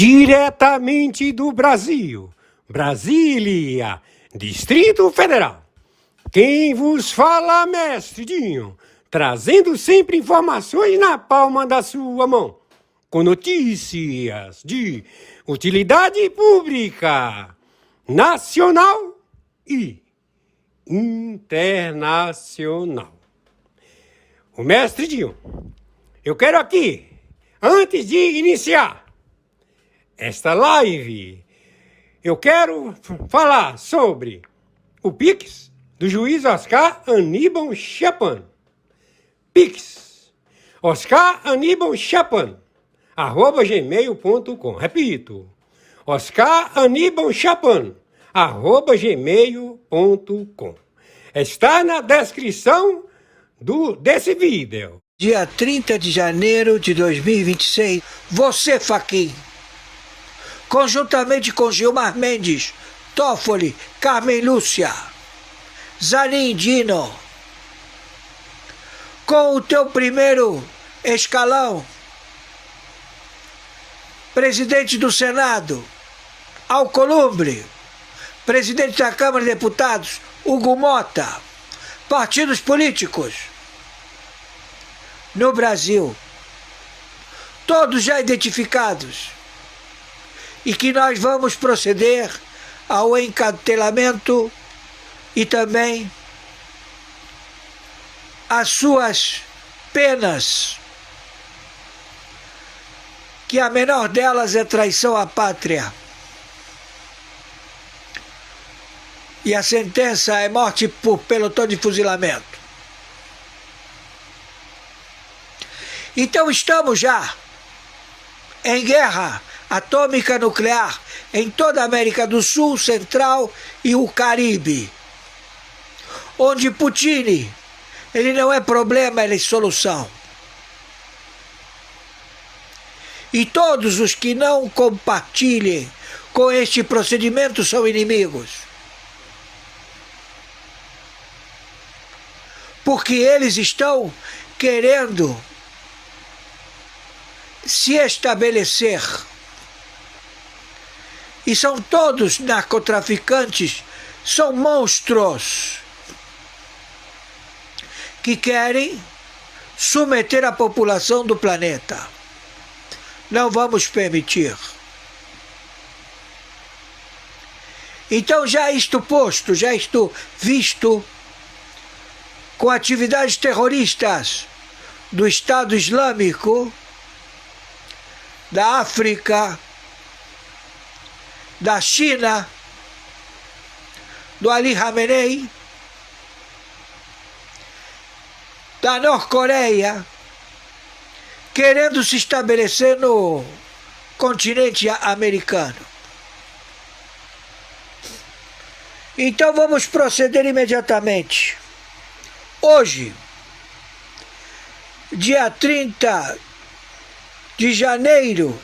Diretamente do Brasil, Brasília, Distrito Federal. Quem vos fala, mestre Dinho, trazendo sempre informações na palma da sua mão, com notícias de utilidade pública, nacional e internacional. O mestre Dinho, eu quero aqui, antes de iniciar esta live, eu quero falar sobre o Pix do juiz Oscar Aníbal Chapan. Pix, Oscar Aníbal Chapan, @gmail.com. Repito, Oscar Aníbal Chapan, @gmail.com. Está na descrição desse vídeo. Dia 30 de janeiro de 2026, você, Fachin, conjuntamente com Gilmar Mendes, Toffoli, Carmen Lúcia, Zanin Dino, com o teu primeiro escalão, presidente do Senado, Alcolumbre, presidente da Câmara de Deputados, Hugo Mota, partidos políticos no Brasil, todos já identificados, e que nós vamos proceder ao encartelamento e também às suas penas, que a menor delas é traição à pátria. E a sentença é morte por pelotão de fuzilamento. Então estamos já em guerra atômica nuclear em toda a América do Sul, Central e o Caribe, onde Putin, ele não é problema, ele é solução. E todos os que não compartilhem com este procedimento são inimigos, porque eles estão querendo se estabelecer. E são todos narcotraficantes, são monstros que querem submeter a população do planeta. Não vamos permitir. Então, já isto posto, já isto visto, com atividades terroristas do Estado Islâmico, da África, da China, do Ali Khamenei, da Norte-Coreia, querendo se estabelecer no continente americano. Então vamos proceder imediatamente. Hoje, dia 30 de janeiro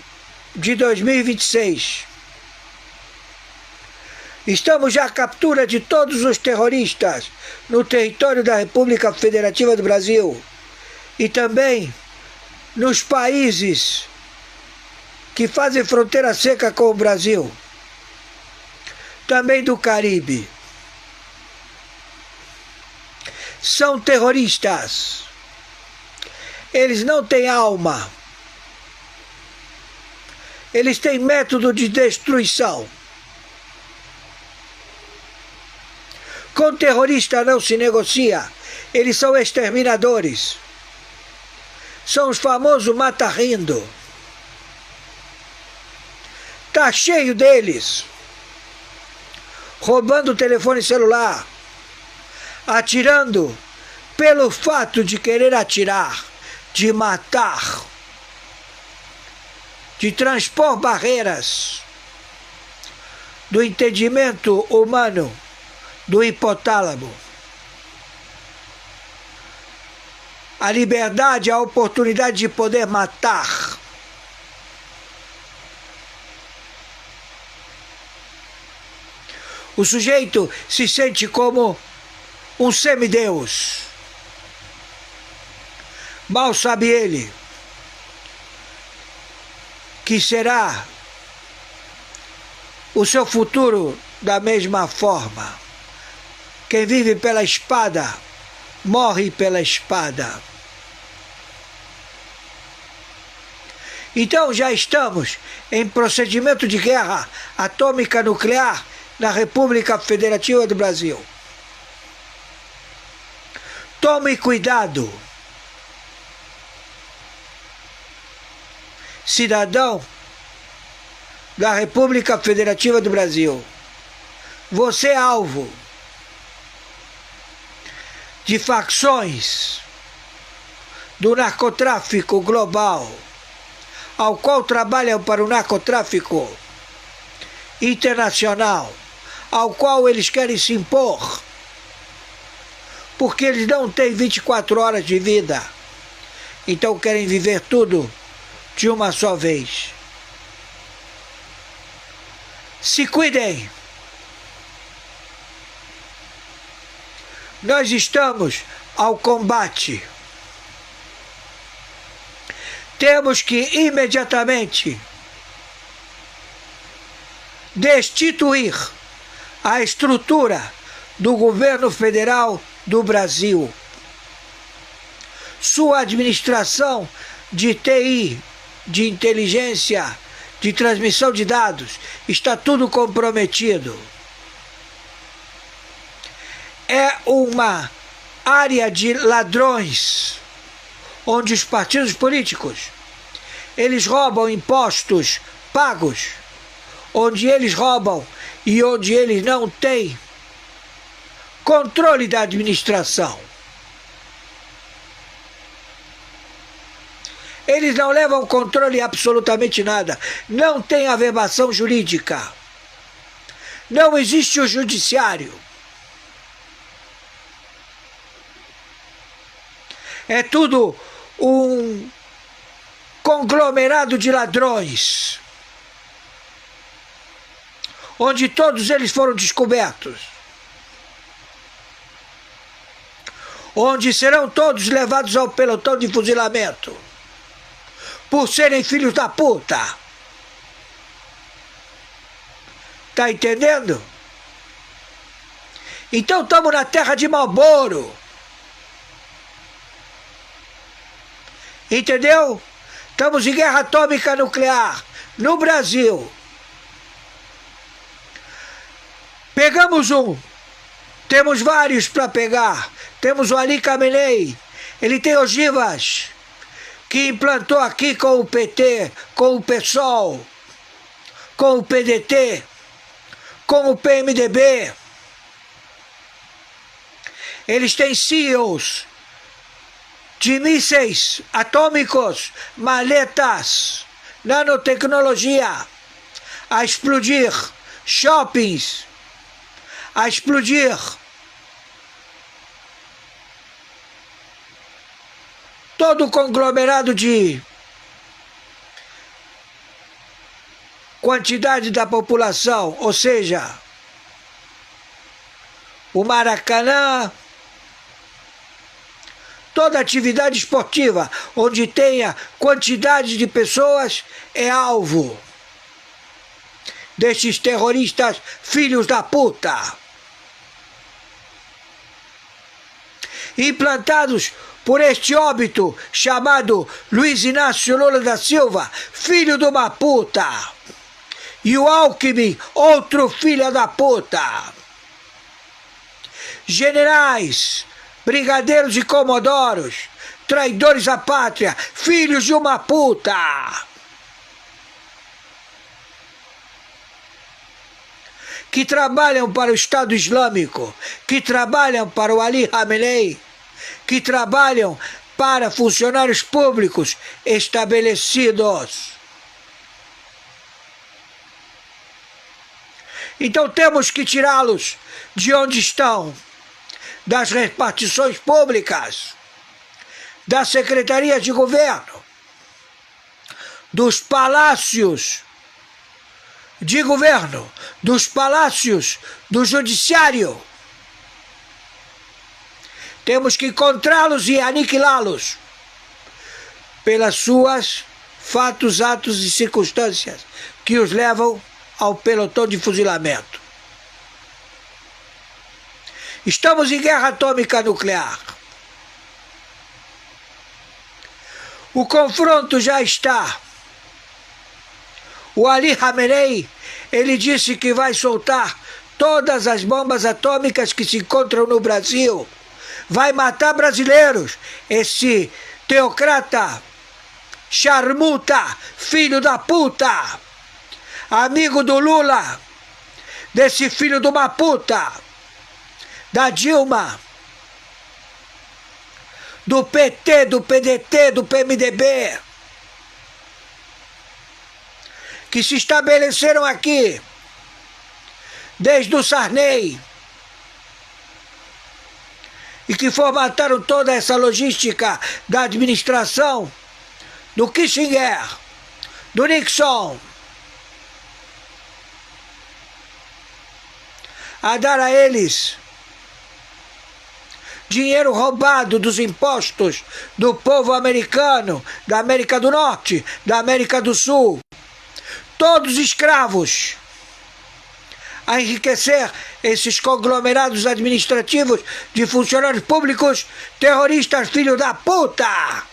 de 2026, estamos já à captura de todos os terroristas no território da República Federativa do Brasil e também nos países que fazem fronteira seca com o Brasil, também do Caribe. São terroristas. Eles não têm alma. Eles têm método de destruição. Com terrorista não se negocia. Eles são exterminadores. São os famosos mata-rindo. Tá cheio deles. Roubando o telefone celular. Atirando pelo fato de querer atirar, de matar, de transpor barreiras do entendimento humano, do hipotálamo. A liberdade, a oportunidade de poder matar. O sujeito se sente como um semideus. Mal sabe ele que será o seu futuro da mesma forma. Quem vive pela espada, morre pela espada. Então já estamos em procedimento de guerra atômica nuclear na República Federativa do Brasil. Tome cuidado, cidadão da República Federativa do Brasil. Você é alvo de facções do narcotráfico global, ao qual trabalham para o narcotráfico internacional, ao qual eles querem se impor, porque eles não têm 24 horas de vida, então querem viver tudo de uma só vez. Se cuidem. Nós estamos ao combate. Temos que imediatamente destituir a estrutura do governo federal do Brasil. Sua administração de TI, de inteligência, de transmissão de dados, está tudo comprometido. É uma área de ladrões, onde os partidos políticos, eles roubam impostos pagos, onde eles roubam e onde eles não têm controle da administração. Eles não levam controle absolutamente nada. Não tem averbação jurídica. Não existe o judiciário. É tudo um conglomerado de ladrões, onde todos eles foram descobertos, onde serão todos levados ao pelotão de fuzilamento, por serem filhos da puta. Tá entendendo? Então estamos na terra de Marlboro. Entendeu? Estamos em guerra atômica nuclear no Brasil. Pegamos um, temos vários para pegar. Temos o Ali Khamenei, ele tem ogivas que implantou aqui com o PT, com o PSOL, com o PDT, com o PMDB. Eles têm CEOs de mísseis atômicos, maletas, nanotecnologia, a explodir shoppings, a explodir todo o conglomerado de quantidade da população, ou seja, o Maracanã, toda atividade esportiva onde tenha quantidade de pessoas é alvo destes terroristas filhos da puta, implantados por este óbito chamado Luiz Inácio Lula da Silva, filho de uma puta, e o Alckmin, outro filho da puta. Generais, brigadeiros e comodoros, traidores à pátria, filhos de uma puta, que trabalham para o Estado Islâmico, que trabalham para o Ali Khamenei, que trabalham para funcionários públicos estabelecidos. Então temos que tirá-los de onde estão, das repartições públicas, das secretarias de governo, dos palácios de governo, dos palácios do judiciário. Temos que encontrá-los e aniquilá-los pelas suas fatos, atos e circunstâncias que os levam ao pelotão de fuzilamento. Estamos em guerra atômica nuclear. O confronto já está. O Ali Khamenei, ele disse que vai soltar todas as bombas atômicas que se encontram no Brasil. Vai matar brasileiros. Esse teocrata, charmuta, filho da puta, amigo do Lula, desse filho de uma puta, da Dilma, do PT, do PDT, do PMDB, que se estabeleceram aqui, desde o Sarney, e que formataram toda essa logística da administração do Kissinger, do Nixon, a dar a eles dinheiro roubado dos impostos do povo americano, da América do Norte, da América do Sul, todos escravos, a enriquecer esses conglomerados administrativos de funcionários públicos terroristas, filho da puta!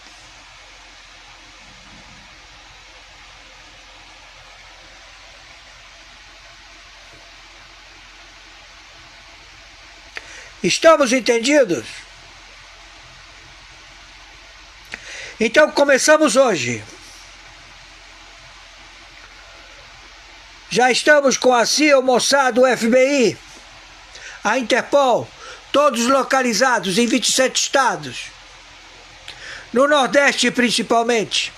Estamos entendidos? Então começamos hoje. Já estamos com a CIA, o Mossad, o FBI, a Interpol, todos localizados em 27 estados. No Nordeste principalmente.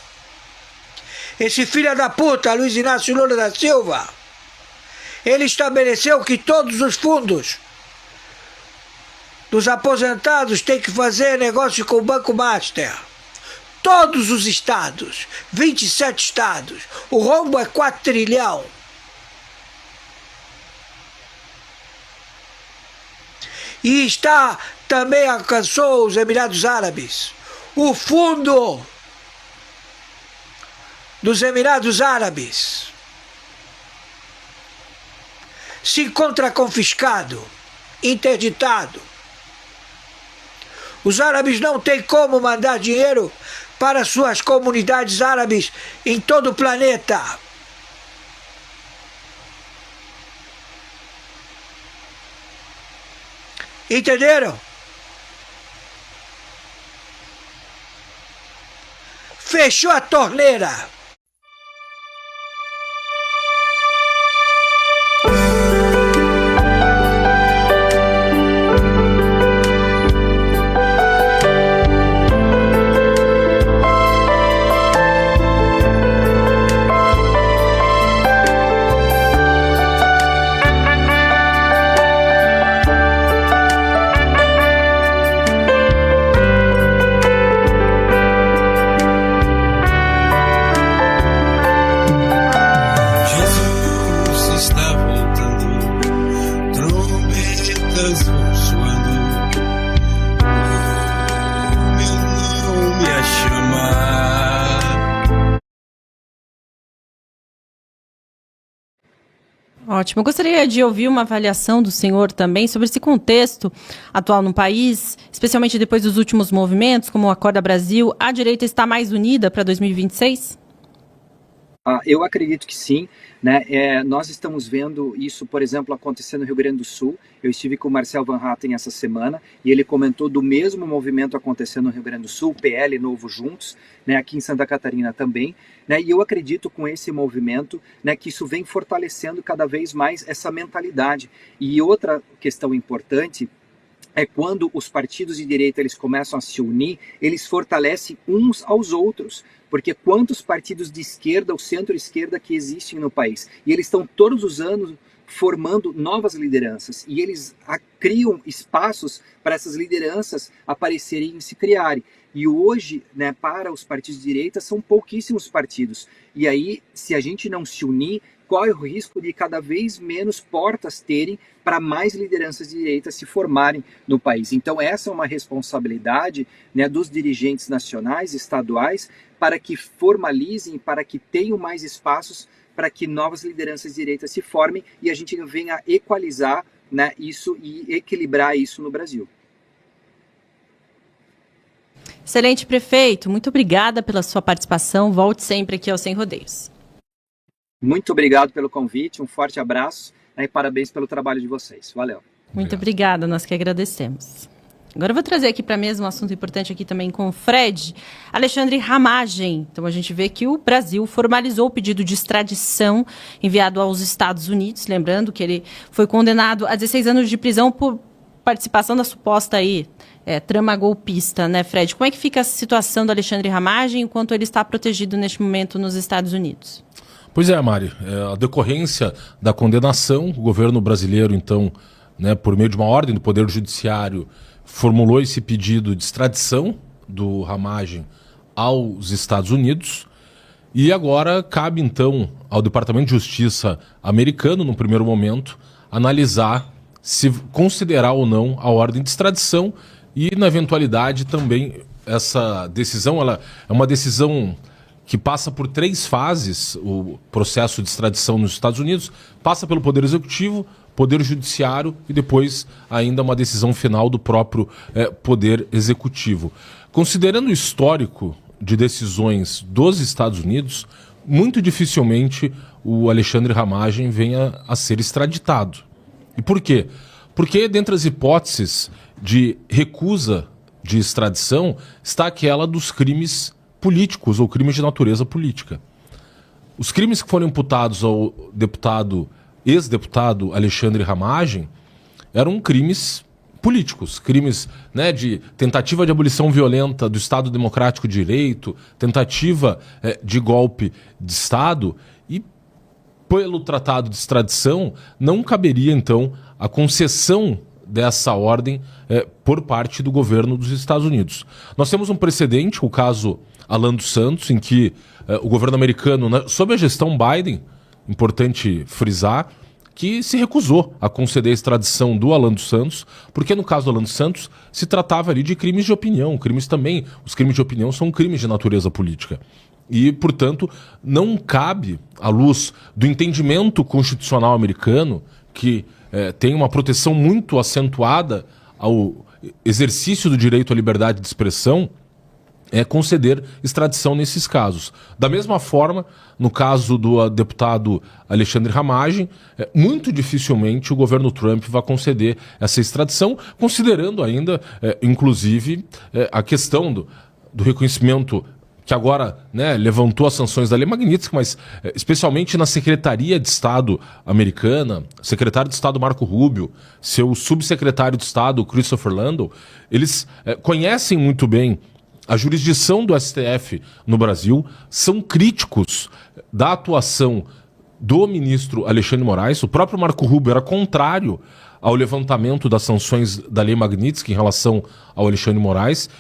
Esse filho da puta, Luiz Inácio Lula da Silva, ele estabeleceu que todos os fundos dos aposentados têm que fazer negócio com o Banco Master. Todos os estados, 27 estados. O rombo é 4 trilhões. E também alcançou os Emirados Árabes. O fundo dos Emirados Árabes se encontra confiscado, interditado. Os árabes não têm como mandar dinheiro para suas comunidades árabes em todo o planeta. Entenderam? Fechou a torneira. Ótimo. Eu gostaria de ouvir uma avaliação do senhor também sobre esse contexto atual no país, especialmente depois dos últimos movimentos, como o Acorda Brasil. A direita está mais unida para 2026? Eu acredito que sim, né? Nós estamos vendo isso, por exemplo, acontecer no Rio Grande do Sul. Eu estive com o Marcel Van Hatten essa semana e ele comentou do mesmo movimento acontecendo no Rio Grande do Sul, PL Novo Juntos, né? Aqui em Santa Catarina também, né? E eu acredito com esse movimento, né, que isso vem fortalecendo cada vez mais essa mentalidade. E outra questão importante é quando os partidos de direita eles começam a se unir, eles fortalecem uns aos outros. Porque quantos partidos de esquerda ou centro-esquerda que existem no país? E eles estão todos os anos formando novas lideranças. E eles criam espaços para essas lideranças aparecerem e se criarem. E hoje, né, para os partidos de direita, são pouquíssimos partidos. E aí, se a gente não se unir, corre o risco de cada vez menos portas terem para mais lideranças de direita se formarem no país. Então essa é uma responsabilidade, né, dos dirigentes nacionais, estaduais, para que formalizem, para que tenham mais espaços para que novas lideranças direitas se formem e a gente venha equalizar, né, isso e equilibrar isso no Brasil. Excelente, prefeito. Muito obrigada pela sua participação. Volte sempre aqui ao Sem Rodeios. Muito obrigado pelo convite, um forte abraço, né, e parabéns pelo trabalho de vocês. Valeu. Muito obrigada, nós que agradecemos. Agora eu vou trazer aqui para mesa um assunto importante aqui também com o Fred, Alexandre Ramagem. Então a gente vê que o Brasil formalizou o pedido de extradição enviado aos Estados Unidos, lembrando que ele foi condenado a 16 anos de prisão por participação da suposta trama golpista, né, Fred? Como é que fica a situação do Alexandre Ramagem enquanto ele está protegido neste momento nos Estados Unidos? Pois é, Mari, a decorrência da condenação, o governo brasileiro, então, né, por meio de uma ordem do Poder Judiciário, formulou esse pedido de extradição do Ramagem aos Estados Unidos e agora cabe, então, ao Departamento de Justiça americano, no primeiro momento, analisar se considerar ou não a ordem de extradição e, na eventualidade, também essa decisão, ela é uma decisão que passa por 3 fases, o processo de extradição nos Estados Unidos, passa pelo Poder Executivo, Poder Judiciário e depois ainda uma decisão final do próprio Poder Executivo. Considerando o histórico de decisões dos Estados Unidos, muito dificilmente o Alexandre Ramagem venha a ser extraditado. E por quê? Porque dentre as hipóteses de recusa de extradição está aquela dos crimes políticos ou crimes de natureza política. Os crimes que foram imputados ao ex-deputado Alexandre Ramagem eram crimes políticos, crimes, né, de tentativa de abolição violenta do Estado Democrático de Direito, tentativa de golpe de Estado, e pelo tratado de extradição não caberia então a concessão dessa ordem por parte do governo dos Estados Unidos. Nós temos um precedente, o caso Alan dos Santos, em que o governo americano, sob a gestão Biden, importante frisar, que se recusou a conceder a extradição do Alan dos Santos, porque no caso do Alan dos Santos se tratava ali de crimes de opinião, os crimes de opinião são crimes de natureza política. E, portanto, não cabe, à luz do entendimento constitucional americano, que tem uma proteção muito acentuada ao exercício do direito à liberdade de expressão, conceder extradição nesses casos. Da mesma forma, no caso do deputado Alexandre Ramagem, muito dificilmente o governo Trump vai conceder essa extradição, considerando ainda, inclusive, a questão do reconhecimento que agora, né, levantou as sanções da Lei Magnitsky, mas especialmente na Secretaria de Estado americana, secretário de Estado Marco Rubio, seu subsecretário de Estado Christopher Landau, eles conhecem muito bem a jurisdição do STF no Brasil, são críticos da atuação do ministro Alexandre de Moraes. O próprio Marco Rubio era contrário ao levantamento das sanções da Lei Magnitsky em relação ao Alexandre de Moraes.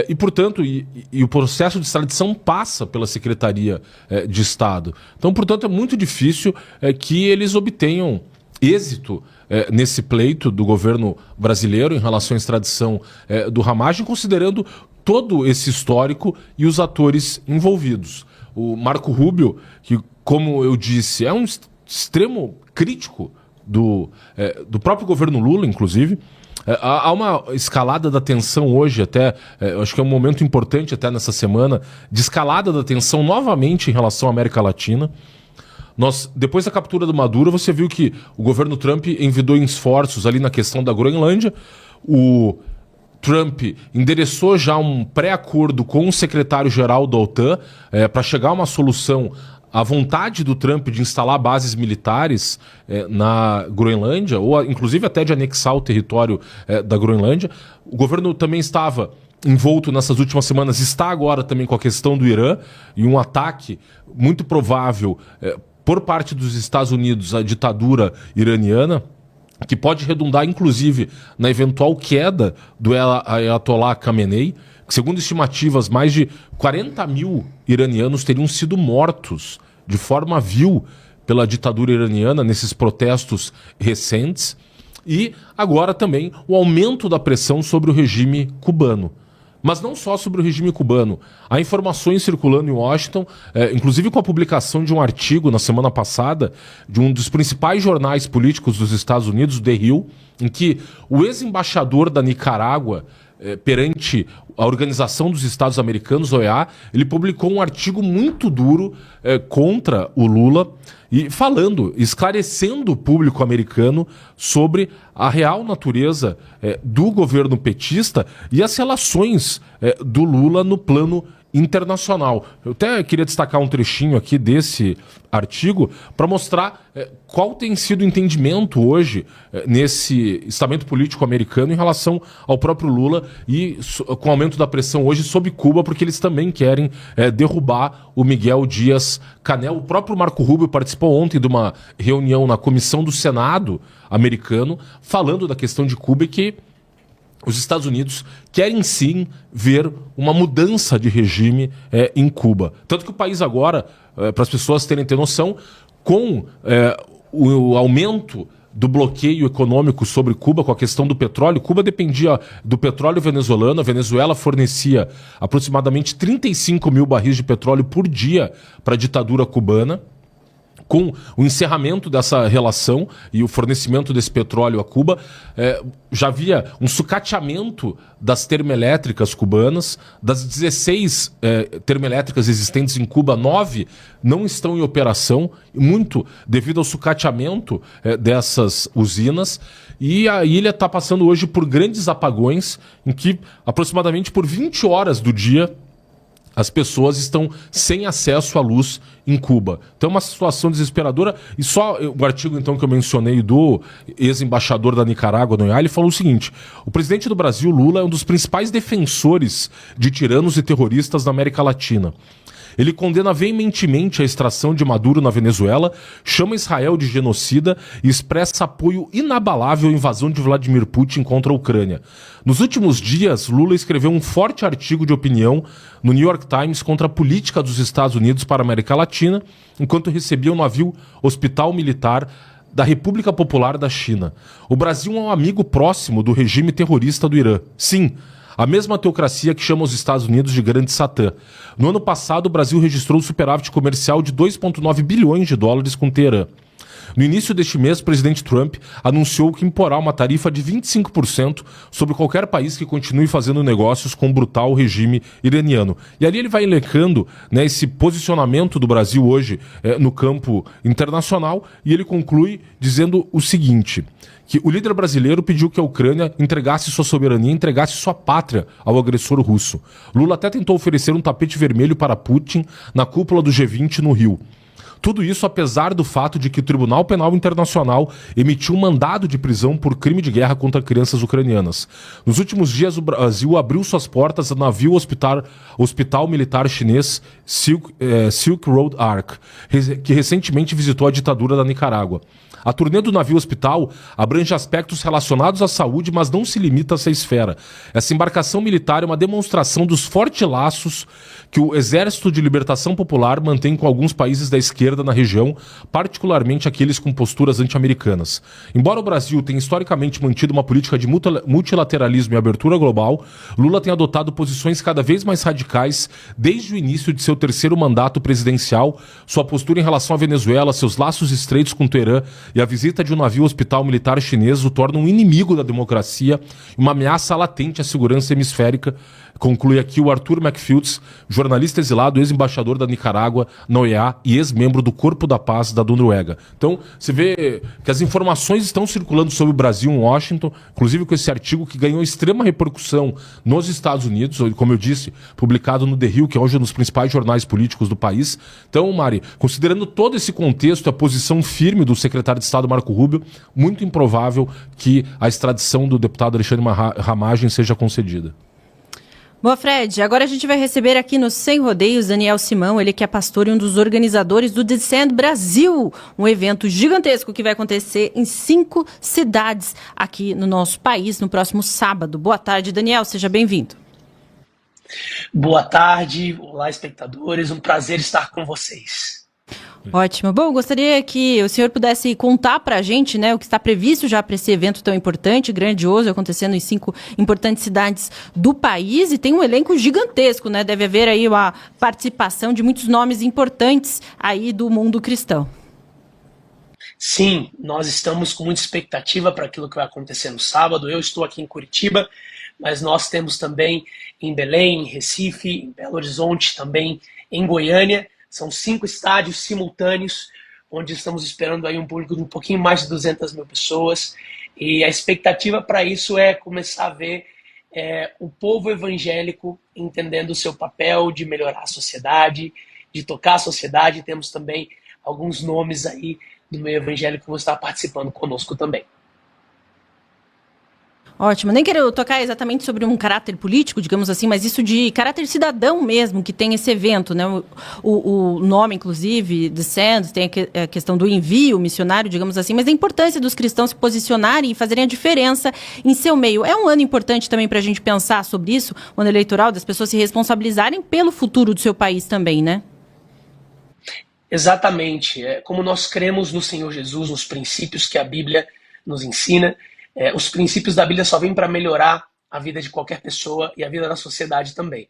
E, portanto, o processo de extradição passa pela Secretaria de Estado. Então, portanto, é muito difícil que eles obtenham êxito nesse pleito do governo brasileiro em relação à extradição do Ramagem, considerando todo esse histórico e os atores envolvidos. O Marco Rubio, que, como eu disse, é um extremo crítico do próprio governo Lula, inclusive. Há uma escalada da tensão hoje, eu acho que é um momento importante até nessa semana, de escalada da tensão novamente em relação à América Latina. Depois da captura do Maduro, você viu que o governo Trump envidou em esforços ali na questão da Groenlândia. O Trump endereçou já um pré-acordo com o secretário-geral da OTAN para chegar a uma solução à vontade do Trump de instalar bases militares na Groenlândia, ou inclusive até de anexar o território da Groenlândia. O governo também estava envolto nessas últimas semanas, está agora também com a questão do Irã e um ataque muito provável por parte dos Estados Unidos à ditadura iraniana, que pode redundar, inclusive, na eventual queda do Ayatollah Khamenei, que, segundo estimativas, mais de 40 mil iranianos teriam sido mortos de forma vil pela ditadura iraniana nesses protestos recentes, e agora também o aumento da pressão sobre o regime cubano. Mas não só sobre o regime cubano. Há informações circulando em Washington, inclusive com a publicação de um artigo na semana passada de um dos principais jornais políticos dos Estados Unidos, The Hill, em que o ex-embaixador da Nicarágua perante a Organização dos Estados Americanos, OEA, ele publicou um artigo muito duro contra o Lula e esclarecendo o público americano sobre a real natureza do governo petista e as relações do Lula no plano internacional. Eu até queria destacar um trechinho aqui desse artigo para mostrar qual tem sido o entendimento hoje nesse estamento político americano em relação ao próprio Lula e com o aumento da pressão hoje sobre Cuba, porque eles também querem derrubar o Miguel Díaz-Canel. O próprio Marco Rubio participou ontem de uma reunião na comissão do Senado americano falando da questão de Cuba e que os Estados Unidos querem sim ver uma mudança de regime em Cuba. Tanto que o país agora, para as pessoas ter noção, com o aumento do bloqueio econômico sobre Cuba, com a questão do petróleo, Cuba dependia do petróleo venezuelano, a Venezuela fornecia aproximadamente 35 mil barris de petróleo por dia para a ditadura cubana. Com o encerramento dessa relação e o fornecimento desse petróleo a Cuba, já havia um sucateamento das termoelétricas cubanas. Das 16 termoelétricas existentes em Cuba, 9 não estão em operação, muito devido ao sucateamento dessas usinas. E a ilha está passando hoje por grandes apagões, em que aproximadamente por 20 horas do dia as pessoas estão sem acesso à luz em Cuba. Então é uma situação desesperadora. E só o artigo então que eu mencionei do ex-embaixador da Nicarágua, no OEA, ele falou o seguinte: o presidente do Brasil, Lula, é um dos principais defensores de tiranos e terroristas na América Latina. Ele condena veementemente a extração de Maduro na Venezuela, chama Israel de genocida e expressa apoio inabalável à invasão de Vladimir Putin contra a Ucrânia. Nos últimos dias, Lula escreveu um forte artigo de opinião no New York Times contra a política dos Estados Unidos para a América Latina, enquanto recebia um navio hospital militar da República Popular da China. O Brasil é um amigo próximo do regime terrorista do Irã. Sim, a mesma teocracia que chama os Estados Unidos de Grande Satã. No ano passado, o Brasil registrou um superávit comercial de 2,9 bilhões de dólares com Teherã. No início deste mês, o presidente Trump anunciou que imporá uma tarifa de 25% sobre qualquer país que continue fazendo negócios com o brutal regime iraniano. E ali ele vai elencando, né, esse posicionamento do Brasil hoje no campo internacional, e ele conclui dizendo o seguinte: que o líder brasileiro pediu que a Ucrânia entregasse sua soberania, entregasse sua pátria ao agressor russo. Lula até tentou oferecer um tapete vermelho para Putin na cúpula do G20 no Rio. Tudo isso apesar do fato de que o Tribunal Penal Internacional emitiu um mandado de prisão por crime de guerra contra crianças ucranianas. Nos últimos dias, o Brasil abriu suas portas ao navio hospital militar chinês Silk Road Ark, que recentemente visitou a ditadura da Nicarágua. A turnê do navio hospital abrange aspectos relacionados à saúde, mas não se limita a essa esfera. Essa embarcação militar é uma demonstração dos fortes laços que o Exército de Libertação Popular mantém com alguns países da esquerda na região, particularmente aqueles com posturas anti-americanas. Embora o Brasil tenha historicamente mantido uma política de multilateralismo e abertura global, Lula tem adotado posições cada vez mais radicais desde o início de seu terceiro mandato presidencial. Sua postura em relação à Venezuela, seus laços estreitos com Teherã e a visita de um navio hospital militar chinês o tornam um inimigo da democracia e uma ameaça latente à segurança hemisférica, conclui aqui o Arthur Macfields, jornalista exilado, ex-embaixador da Nicarágua na OEA e ex-membro do Corpo da Paz da Noruega. Então, você vê que as informações estão circulando sobre o Brasil em Washington, inclusive com esse artigo que ganhou extrema repercussão nos Estados Unidos, como eu disse, publicado no The Hill, que é hoje um dos principais jornais políticos do país. Então, Mari, considerando todo esse contexto, a posição firme do secretário de Estado Marco Rubio, muito improvável que a extradição do deputado Alexandre Ramagem seja concedida. Boa, Fred. Agora a gente vai receber aqui no Sem Rodeios Daniel Simão, ele que é pastor e um dos organizadores do Descend Brasil, um evento gigantesco que vai acontecer em 5 cidades aqui no nosso país no próximo sábado. Boa tarde, Daniel, seja bem-vindo. Boa tarde, olá espectadores, um prazer estar com vocês. Ótimo. Bom, gostaria que o senhor pudesse contar para a gente, né, o que está previsto já para esse evento tão importante, grandioso, acontecendo em 5 importantes cidades do país, e tem um elenco gigantesco, né? Deve haver aí uma participação de muitos nomes importantes aí do mundo cristão. Sim, nós estamos com muita expectativa para aquilo que vai acontecer no sábado. Eu estou aqui em Curitiba, mas nós temos também em Belém, em Recife, em Belo Horizonte, também em Goiânia. São 5 estádios simultâneos, onde estamos esperando aí um público de um pouquinho mais de 200 mil pessoas. E a expectativa para isso é começar a ver o povo evangélico entendendo o seu papel de melhorar a sociedade, de tocar a sociedade. Temos também alguns nomes aí do meio evangélico que vão estar participando conosco também. Ótimo. Nem quero tocar exatamente sobre um caráter político, digamos assim, mas isso de caráter cidadão mesmo, que tem esse evento, né? O nome, inclusive, Descend, tem a questão do envio missionário, digamos assim, mas a importância dos cristãos se posicionarem e fazerem a diferença em seu meio. É um ano importante também para a gente pensar sobre isso, o ano eleitoral, das pessoas se responsabilizarem pelo futuro do seu país também, né? Exatamente. Como nós cremos no Senhor Jesus, nos princípios que a Bíblia nos ensina, os princípios da Bíblia só vêm para melhorar a vida de qualquer pessoa e a vida da sociedade também.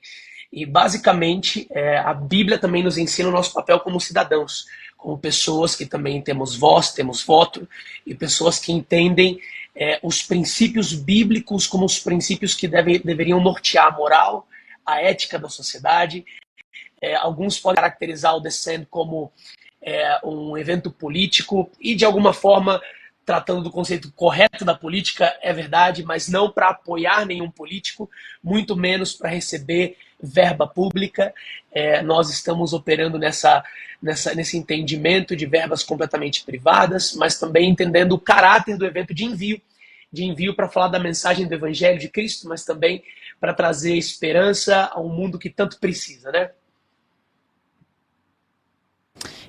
E, basicamente, a Bíblia também nos ensina o nosso papel como cidadãos, como pessoas que também temos voz, temos voto, e pessoas que entendem os princípios bíblicos como os princípios que deveriam nortear a moral, a ética da sociedade. Alguns podem caracterizar o Descend como um evento político e, de alguma forma, tratando do conceito correto da política, é verdade, mas não para apoiar nenhum político, muito menos para receber verba pública. Nós estamos operando nesse entendimento de verbas completamente privadas, mas também entendendo o caráter do evento de envio para falar da mensagem do Evangelho de Cristo, mas também para trazer esperança a um mundo que tanto precisa, né?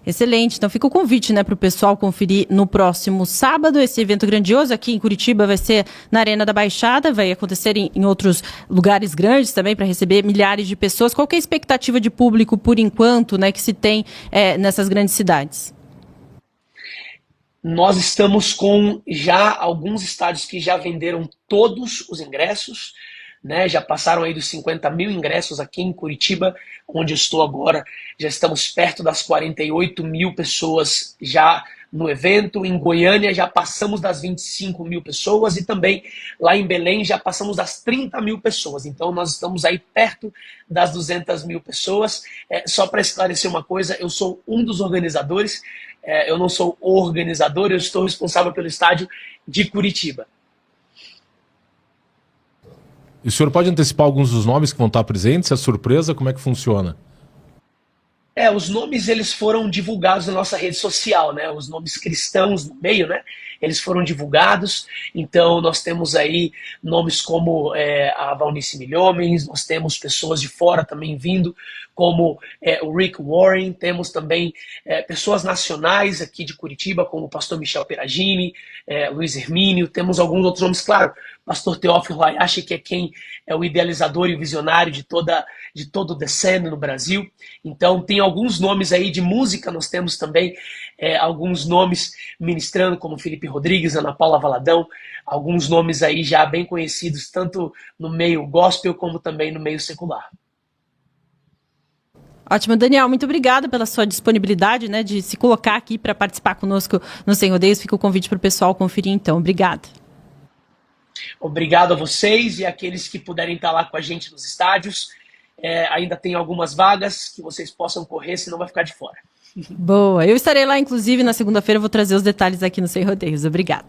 Excelente, então fica o convite, né, para o pessoal conferir no próximo sábado. Esse evento grandioso aqui em Curitiba vai ser na Arena da Baixada, vai acontecer em outros lugares grandes também para receber milhares de pessoas. Qual que é a expectativa de público por enquanto, né, que se tem nessas grandes cidades? Nós estamos com já alguns estádios que já venderam todos os ingressos, né? Já passaram aí dos 50 mil ingressos aqui em Curitiba, onde eu estou agora. Já estamos perto das 48 mil pessoas já no evento. Em Goiânia já passamos das 25 mil pessoas e também lá em Belém já passamos das 30 mil pessoas. Então nós estamos aí perto das 200 mil pessoas. Só para esclarecer uma coisa, eu sou um dos organizadores, eu não sou o organizador, eu estou responsável pelo estádio de Curitiba. E o senhor pode antecipar alguns dos nomes que vão estar presentes? É surpresa? Como é que funciona? Os nomes eles foram divulgados na nossa rede social, né? Os nomes cristãos no meio, né? Eles foram divulgados. Então nós temos aí nomes como a Valnice Milhomens, nós temos pessoas de fora também vindo, como o Rick Warren, temos também pessoas nacionais aqui de Curitiba, como o pastor Michel Peragini, Luiz Hermínio, temos alguns outros nomes, claro, pastor Teófilo Hayashi, que é quem é o idealizador e o visionário de todo o Descend no Brasil. Então tem alguns nomes aí de música, nós temos também alguns nomes ministrando, como Felipe Rodrigues, Ana Paula Valadão, alguns nomes aí já bem conhecidos, tanto no meio gospel como também no meio secular. Ótimo, Daniel, muito obrigada pela sua disponibilidade, né, de se colocar aqui para participar conosco no Sem Rodeios. Fica o convite para o pessoal conferir então. Obrigada. Obrigado a vocês e aqueles que puderem estar lá com a gente nos estádios. Ainda tem algumas vagas que vocês possam correr, senão vai ficar de fora. Boa, eu estarei lá, inclusive, na segunda-feira, vou trazer os detalhes aqui no Sem Rodeios. Obrigado.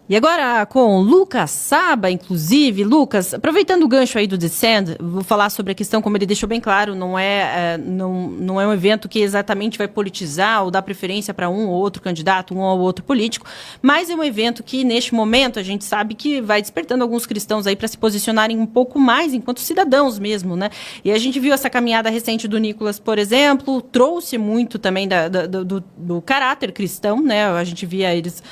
E agora com Lucas Saba, inclusive. Lucas, aproveitando o gancho aí do Descend, vou falar sobre a questão, como ele deixou bem claro, não é um evento que exatamente vai politizar ou dar preferência para um ou outro candidato, um ou outro político, mas é um evento que, neste momento, a gente sabe que vai despertando alguns cristãos aí para se posicionarem um pouco mais enquanto cidadãos mesmo, né? E a gente viu essa caminhada recente do Nicolas, por exemplo, trouxe muito também do caráter cristão, né? A gente via eles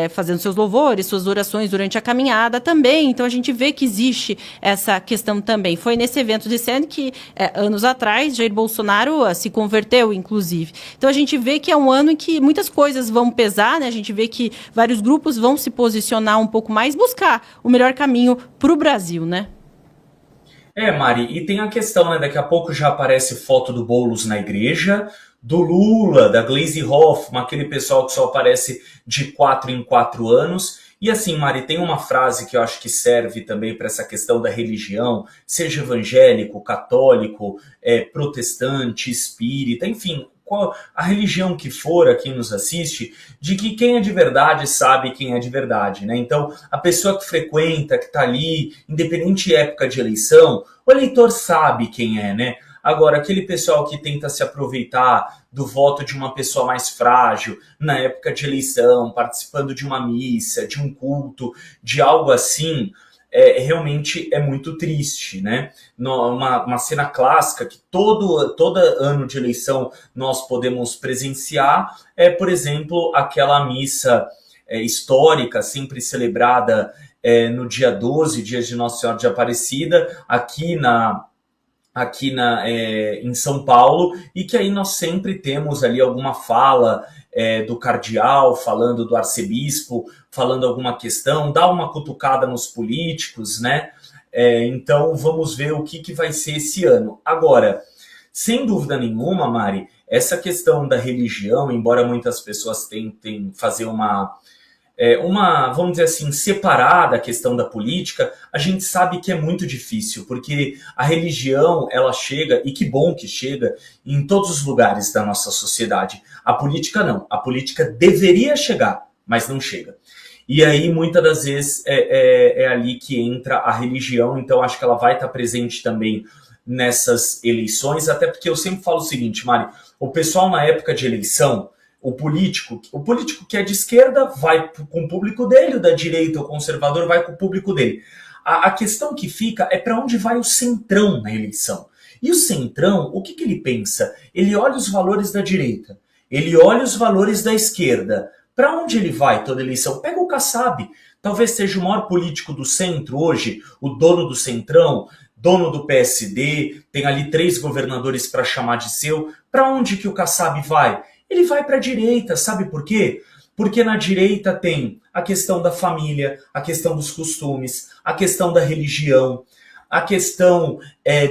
fazendo seus louvores, suas orações durante a caminhada também. Então a gente vê que existe essa questão também. Foi nesse evento desse ano que, anos atrás, Jair Bolsonaro se converteu, inclusive. Então a gente vê que é um ano em que muitas coisas vão pesar, né? A gente vê que vários grupos vão se posicionar um pouco mais, buscar o melhor caminho para o Brasil, né? Mari, e tem a questão, né? Daqui a pouco já aparece foto do Boulos na igreja, do Lula, da Gleisi Hoffmann, aquele pessoal que só aparece de 4 em 4 anos. E assim, Mari, tem uma frase que eu acho que serve também para essa questão da religião, seja evangélico, católico, protestante, espírita, enfim, qual a religião que for a quem nos assiste, de que quem é de verdade sabe quem é de verdade, né? Então, a pessoa que frequenta, que está ali, independente de época de eleição, o eleitor sabe quem é, né? Agora, aquele pessoal que tenta se aproveitar do voto de uma pessoa mais frágil, na época de eleição, participando de uma missa, de um culto, de algo assim, realmente é muito triste, né? Uma cena clássica que todo ano de eleição nós podemos presenciar é, por exemplo, aquela missa histórica, sempre celebrada no dia 12, dia de Nossa Senhora de Aparecida, aqui em São Paulo, e que aí nós sempre temos ali alguma fala do cardeal, falando do arcebispo, falando alguma questão, dá uma cutucada nos políticos, né? Então vamos ver o que vai ser esse ano. Agora, sem dúvida nenhuma, Mari, essa questão da religião, embora muitas pessoas tentem fazer vamos dizer assim, separar da questão da política, a gente sabe que é muito difícil, porque a religião, ela chega, e que bom que chega, em todos os lugares da nossa sociedade. A política não. A política deveria chegar, mas não chega. E aí, muitas das vezes, é ali que entra a religião, então acho que ela vai estar presente também nessas eleições, até porque eu sempre falo o seguinte, Mari, o pessoal na época de eleição, o político que é de esquerda vai com o público dele, o da direita, o conservador, vai com o público dele. A questão que fica é para onde vai o centrão na eleição. E o centrão, o que ele pensa? Ele olha os valores da direita, ele olha os valores da esquerda. Para onde ele vai toda eleição? Pega o Kassab, talvez seja o maior político do centro hoje, o dono do centrão, dono do PSD, tem ali 3 governadores para chamar de seu. Para onde que o Kassab vai? Ele vai para a direita, sabe por quê? Porque na direita tem a questão da família, a questão dos costumes, a questão da religião, a questão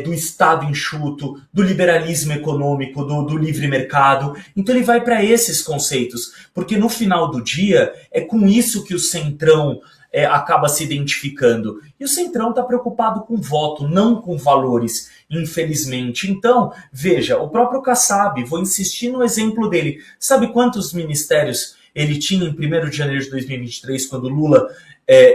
do Estado enxuto, do liberalismo econômico, do livre mercado. Então ele vai para esses conceitos, porque no final do dia é com isso que o centrão acaba se identificando. E o centrão está preocupado com voto, não com valores, infelizmente. Então, veja, o próprio Kassab, vou insistir no exemplo dele. Sabe quantos ministérios ele tinha em 1º de janeiro de 2023, quando Lula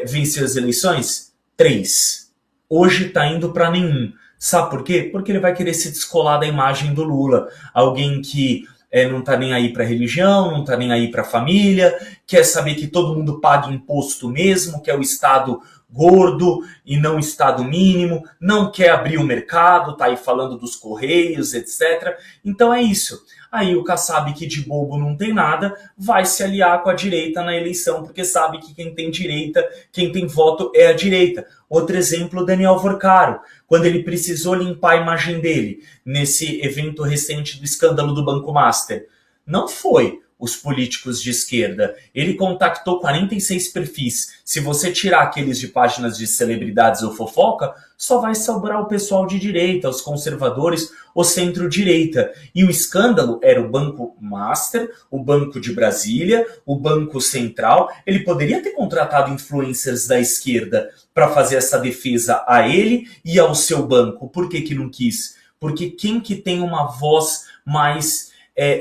venceu as eleições? 3. Hoje está indo para nenhum. Sabe por quê? Porque ele vai querer se descolar da imagem do Lula. Alguém que não está nem aí para a religião, não está nem aí para a família, quer saber que todo mundo pague imposto mesmo, que é o Estado gordo e não o Estado mínimo, não quer abrir o mercado, tá aí falando dos Correios, etc. Então é isso. Aí o Kassab, que de bobo não tem nada, vai se aliar com a direita na eleição, porque sabe que quem tem direita, quem tem voto é a direita. Outro exemplo, Daniel Vorcaro, quando ele precisou limpar a imagem dele, nesse evento recente do escândalo do Banco Master. Não foi os políticos de esquerda. Ele contactou 46 perfis. Se você tirar aqueles de páginas de celebridades ou fofoca, só vai sobrar o pessoal de direita, os conservadores, o centro-direita. E o escândalo era o Banco Master, o Banco de Brasília, o Banco Central. Ele poderia ter contratado influencers da esquerda para fazer essa defesa a ele e ao seu banco. Por que não quis? Porque quem que tem uma voz mais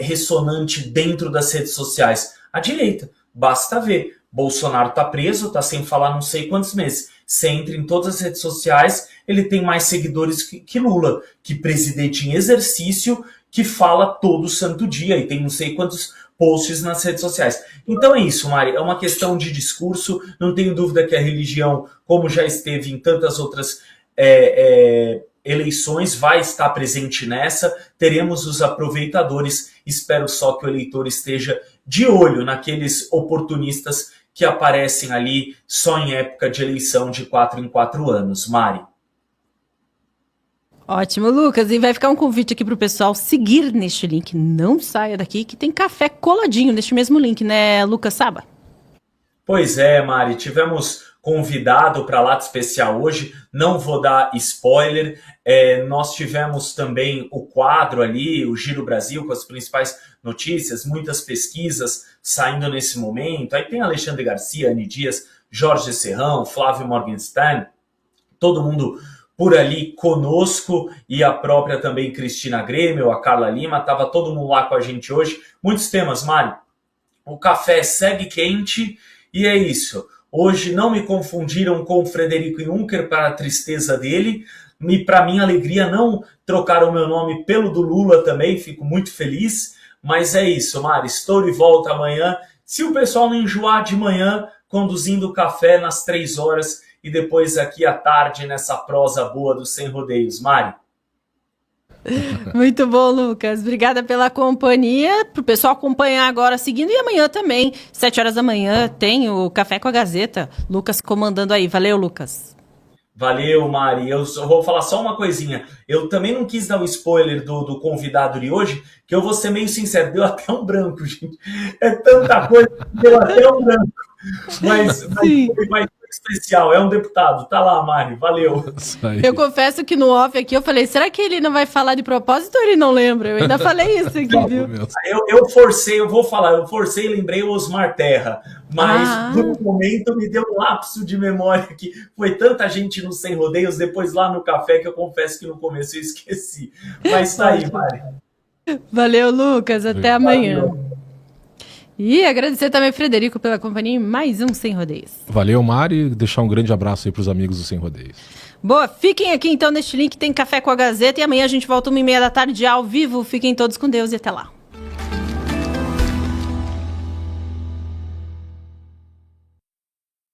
ressonante dentro das redes sociais? A direita. Basta ver. Bolsonaro está preso, está sem falar não sei quantos meses. Você entra em todas as redes sociais, ele tem mais seguidores que Lula, que presidente em exercício, que fala todo santo dia e tem não sei quantos posts nas redes sociais. Então é isso, Mari, é uma questão de discurso, não tenho dúvida que a religião, como já esteve em tantas outras eleições, vai estar presente nessa, teremos os aproveitadores, espero só que o eleitor esteja de olho naqueles oportunistas que aparecem ali só em época de eleição de 4 em 4 anos. Mari. Ótimo, Lucas. E vai ficar um convite aqui para o pessoal seguir neste link. Não saia daqui, que tem café coladinho neste mesmo link, né, Lucas Saba? Pois é, Mari. Tivemos convidado para a Lata Especial hoje. Não vou dar spoiler. Nós tivemos também o quadro ali, o Giro Brasil, com as principais notícias, muitas pesquisas saindo nesse momento. Aí tem Alexandre Garcia, Anny Dias, Jorge Serrão, Flávio Morgenstern, todo mundo por ali conosco, e a própria também Cristina Grêmio, a Carla Lima, estava todo mundo lá com a gente hoje. Muitos temas, Mari. O café segue quente e é isso. Hoje não me confundiram com o Frederico Juncker para a tristeza dele, e para minha alegria não trocaram meu nome pelo do Lula também, fico muito feliz. Mas é isso, Mari, estou de volta amanhã. Se o pessoal não enjoar de manhã, conduzindo o café nas 3 horas, e depois aqui à tarde nessa prosa boa do Sem Rodeios. Mari. Muito bom, Lucas. Obrigada pela companhia. Para o pessoal acompanhar agora, seguindo. E amanhã também, 7 horas da manhã, tem o Café com a Gazeta. Lucas comandando aí. Valeu, Lucas. Valeu, Mari. Eu vou falar só uma coisinha. Eu também não quis dar o spoiler do convidado de hoje, que eu vou ser meio sincero, deu até um branco, gente. É tanta coisa que deu até um branco. Mas foi especial, é um deputado. Tá lá, Mari. Valeu. Eu confesso que no off aqui eu falei, será que ele não vai falar de propósito ou ele não lembra? Eu ainda falei isso aqui, viu? Eu forcei, eu vou falar, eu forcei e lembrei o Osmar Terra, mas por um momento me deu um lapso de memória que foi tanta gente no Sem Rodeios, depois lá no café, que eu confesso que no começo eu esqueci. Mas tá aí, Mari. Valeu, Lucas. Até amanhã. E agradecer também, Frederico, pela companhia em mais um Sem Rodeios. Valeu, Mari. Deixar um grande abraço aí para os amigos do Sem Rodeios. Boa, fiquem aqui então neste link, tem Café com a Gazeta, e amanhã a gente volta 1h30 da tarde ao vivo. Fiquem todos com Deus e até lá.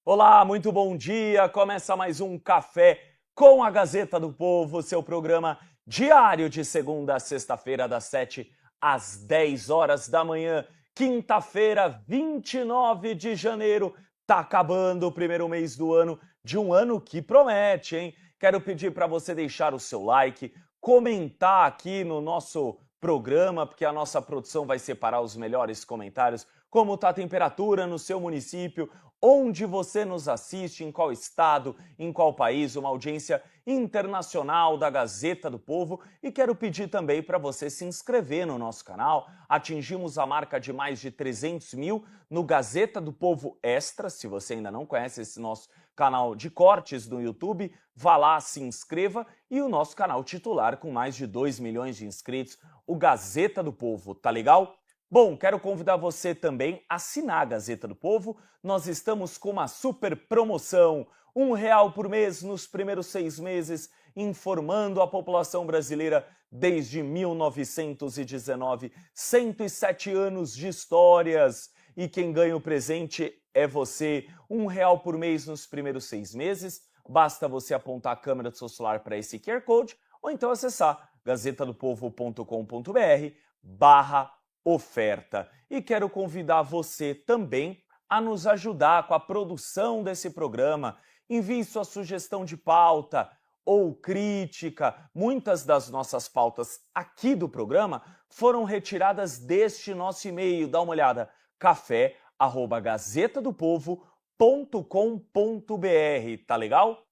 Olá, muito bom dia. Começa mais um Café com a Gazeta do Povo, seu programa diário de segunda a sexta-feira, das 7 às 10 horas da manhã. Quinta-feira, 29 de janeiro, tá acabando o primeiro mês do ano, de um ano que promete, hein? Quero pedir para você deixar o seu like, comentar aqui no nosso programa, porque a nossa produção vai separar os melhores comentários, como tá a temperatura no seu município, onde você nos assiste, em qual estado, em qual país, uma audiência internacional da Gazeta do Povo. E quero pedir também para você se inscrever no nosso canal. Atingimos a marca de mais de 300 mil no Gazeta do Povo Extra. Se você ainda não conhece esse nosso canal de cortes no YouTube, vá lá, se inscreva. E o nosso canal titular com mais de 2 milhões de inscritos, o Gazeta do Povo. Tá legal? Bom, quero convidar você também a assinar a Gazeta do Povo. Nós estamos com uma super promoção, R$1 por mês nos primeiros 6 meses, informando a população brasileira desde 1919, 107 anos de histórias. E quem ganha o presente é você, R$1 por mês nos primeiros 6 meses. Basta você apontar a câmera do seu celular para esse QR Code, ou então acessar gazetadopovo.com.br/oferta. E quero convidar você também a nos ajudar com a produção desse programa. Envie sua sugestão de pauta ou crítica. Muitas das nossas pautas aqui do programa foram retiradas deste nosso e-mail. Dá uma olhada, café@gazetadopovo.com.br, tá legal?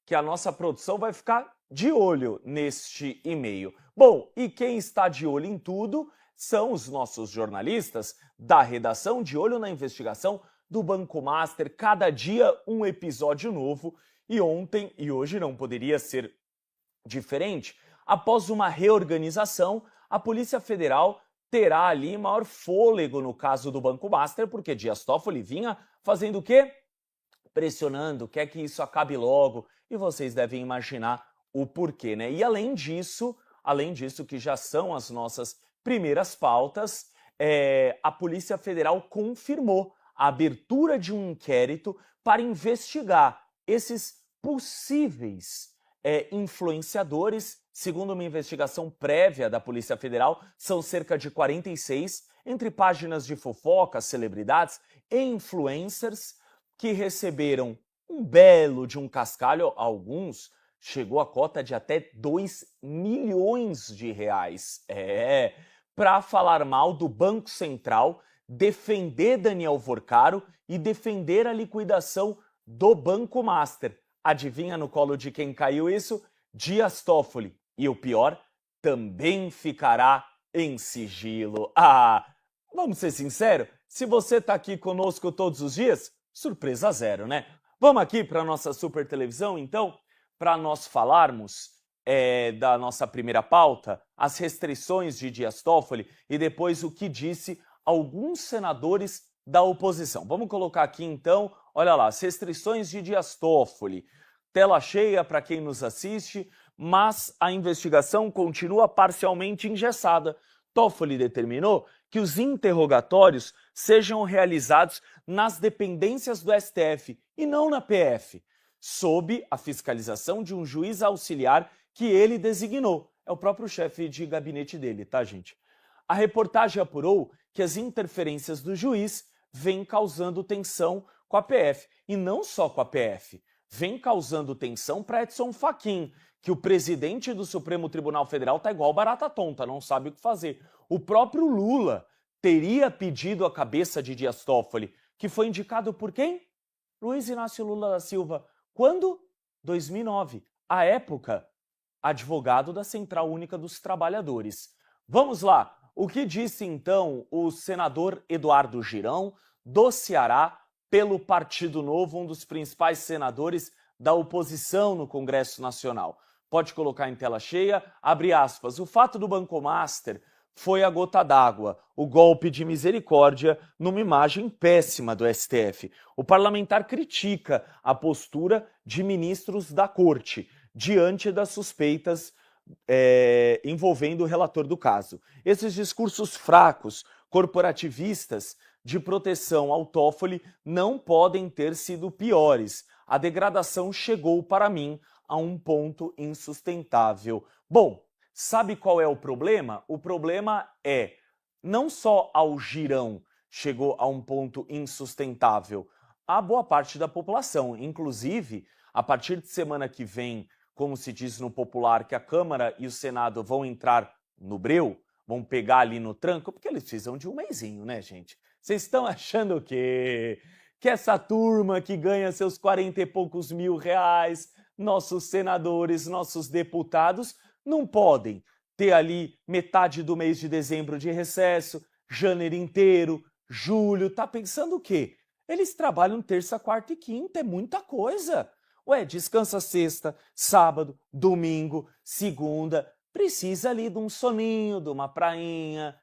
Que a nossa produção vai ficar de olho neste e-mail. Bom, e quem está de olho em tudo são os nossos jornalistas da redação, de olho na investigação do Banco Master. Cada dia um episódio novo, e ontem e hoje não poderia ser diferente. Após uma reorganização, a Polícia Federal terá ali maior fôlego no caso do Banco Master, porque Dias Toffoli vinha fazendo o quê? Pressionando, quer que isso acabe logo, e vocês devem imaginar o porquê, né? E além disso, que já são as nossas primeiras pautas, a Polícia Federal confirmou a abertura de um inquérito para investigar esses possíveis influenciadores. Segundo uma investigação prévia da Polícia Federal, são cerca de 46, entre páginas de fofoca, celebridades e influencers. que receberam um belo de um cascalho, alguns chegou a cota de até 2 milhões de reais. Para falar mal do Banco Central, defender Daniel Vorcaro e defender a liquidação do Banco Master. Adivinha no colo de quem caiu isso? Dias Toffoli. E o pior, também ficará em sigilo. Vamos ser sinceros, se você tá aqui conosco todos os dias, surpresa zero, né? Vamos aqui para nossa super televisão, então, para nós falarmos da nossa primeira pauta, as restrições de Dias Toffoli e depois o que disse alguns senadores da oposição. Vamos colocar aqui, então, olha lá, as restrições de Dias Toffoli. Tela cheia para quem nos assiste, mas a investigação continua parcialmente engessada. Toffoli determinou que os interrogatórios sejam realizados nas dependências do STF e não na PF, sob a fiscalização de um juiz auxiliar que ele designou. É o próprio chefe de gabinete dele, tá, gente? A reportagem apurou que as interferências do juiz vêm causando tensão com a PF. E não só com a PF, vem causando tensão para Edson Fachin, que o presidente do Supremo Tribunal Federal tá igual barata tonta, não sabe o que fazer. O próprio Lula teria pedido a cabeça de Dias Toffoli, que foi indicado por quem? Luiz Inácio Lula da Silva. Quando? 2009. À época, advogado da Central Única dos Trabalhadores. Vamos lá. O que disse, então, o senador Eduardo Girão, do Ceará, pelo Partido Novo, um dos principais senadores da oposição no Congresso Nacional? Pode colocar em tela cheia, abre aspas, o fato do Banco Master foi a gota d'água, o golpe de misericórdia numa imagem péssima do STF. O parlamentar critica a postura de ministros da corte diante das suspeitas envolvendo o relator do caso. Esses discursos fracos, corporativistas, de proteção ao Toffoli não podem ter sido piores. A degradação chegou para mim a um ponto insustentável. Bom, sabe qual é o problema? O problema é, não só ao Girão chegou a um ponto insustentável, a boa parte da população. Inclusive, a partir de semana que vem, como se diz no popular, que a Câmara e o Senado vão entrar no breu, vão pegar ali no tranco, porque eles precisam de um mesinho, né, gente? Vocês estão achando o quê? Que essa turma que ganha seus 40 e poucos mil reais, nossos senadores, nossos deputados, não podem ter ali metade do mês de dezembro de recesso, janeiro inteiro, julho, tá pensando o quê? Eles trabalham terça, quarta e quinta, é muita coisa. Ué, descansa sexta, sábado, domingo, segunda, precisa ali de um soninho, de uma prainha.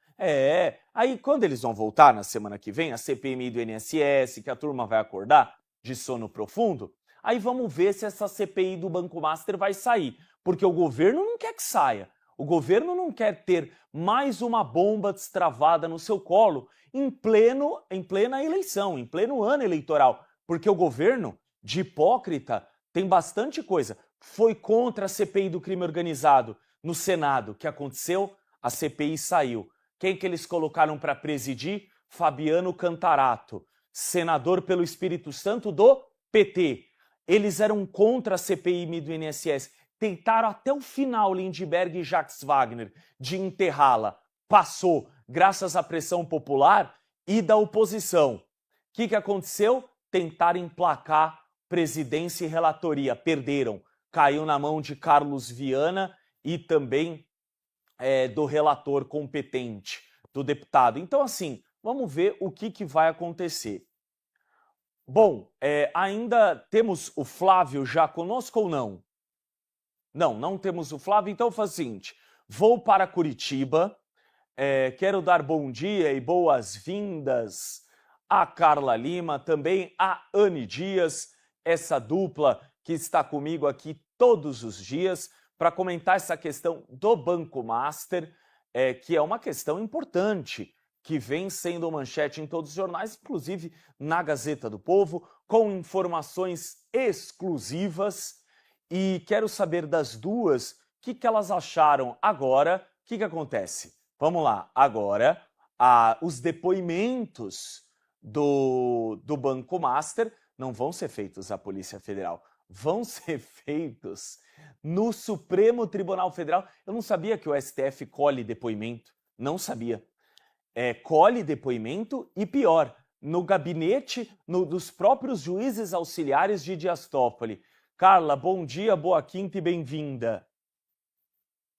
Aí quando eles vão voltar na semana que vem, a CPMI do INSS, que a turma vai acordar de sono profundo, aí vamos ver se essa CPI do Banco Master vai sair, porque o governo não quer que saia. O governo não quer ter mais uma bomba destravada no seu colo em plena eleição, em pleno ano eleitoral, porque o governo, de hipócrita, tem bastante coisa. Foi contra a CPI do crime organizado no Senado. O que aconteceu? A CPI saiu. Quem que eles colocaram para presidir? Fabiano Cantarato, senador pelo Espírito Santo do PT. Eles eram contra a CPI do INSS. Tentaram até o final, Lindbergh e Jacques Wagner, de enterrá-la. Passou, graças à pressão popular e da oposição. O que aconteceu? Tentaram emplacar presidência e relatoria. Perderam. Caiu na mão de Carlos Viana e também do relator competente, do deputado. Então, assim, vamos ver o que vai acontecer. Bom, ainda temos o Flávio já conosco ou não? Não temos o Flávio, então faz o seguinte, vou para Curitiba, quero dar bom dia e boas-vindas a Carla Lima, também a Anne Dias, essa dupla que está comigo aqui todos os dias para comentar essa questão do Banco Master, que é uma questão importante, que vem sendo manchete em todos os jornais, inclusive na Gazeta do Povo, com informações exclusivas. E quero saber das duas o que elas acharam agora. O que acontece? Vamos lá, agora, os depoimentos do Banco Master não vão ser feitos à Polícia Federal, vão ser feitos no Supremo Tribunal Federal. Eu não sabia que o STF colhe depoimento, não sabia. Colhe depoimento e pior, no gabinete dos próprios juízes auxiliares de Dias Toffoli. Carla, bom dia, boa quinta e bem-vinda.